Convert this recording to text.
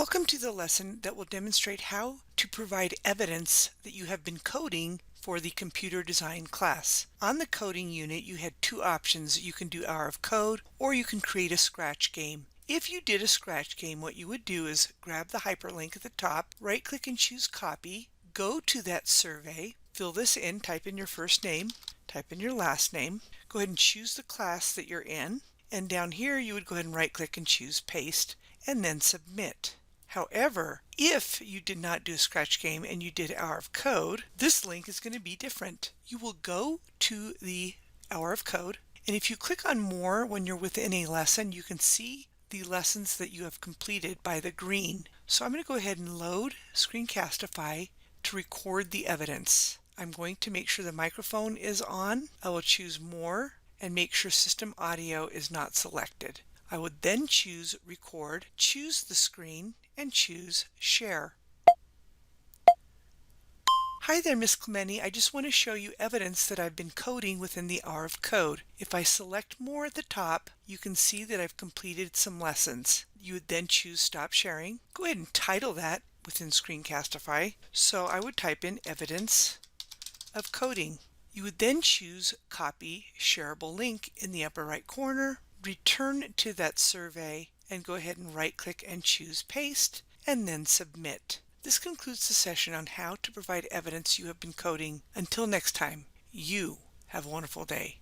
Welcome to the lesson that will demonstrate how to provide evidence that you have been coding for the computer design class. On the coding unit, you had two options. You can do Hour of Code, or you can create a Scratch game. If you did a Scratch game, what you would do is grab the hyperlink at the top, right-click and choose Copy, go to that survey, fill this in, type in your first name, type in your last name, go ahead and choose the class that you're in, and down here you would go ahead and right-click and choose Paste, and then Submit. However, if you did not do a Scratch game and you did Hour of Code, this link is going to be different. You will go to the Hour of Code, and if you click on More when you're within a lesson, you can see the lessons that you have completed by the green. So I'm going to go ahead and load Screencastify to record the evidence. I'm going to make sure the microphone is on. I will choose More and make sure System Audio is not selected. I would then choose Record, choose the screen, and choose Share. Hi there, Miss Clementi. I just want to show you evidence that I've been coding within the Hour of Code. If I select More at the top, you can see that I've completed some lessons. You would then choose Stop Sharing. Go ahead and title that within Screencastify. So I would type in Evidence of Coding. You would then choose Copy Shareable Link in the upper right corner. Return to that survey and go ahead and right-click and choose Paste and then Submit. This concludes the session on how to provide evidence you have been coding. Until next time, you have a wonderful day.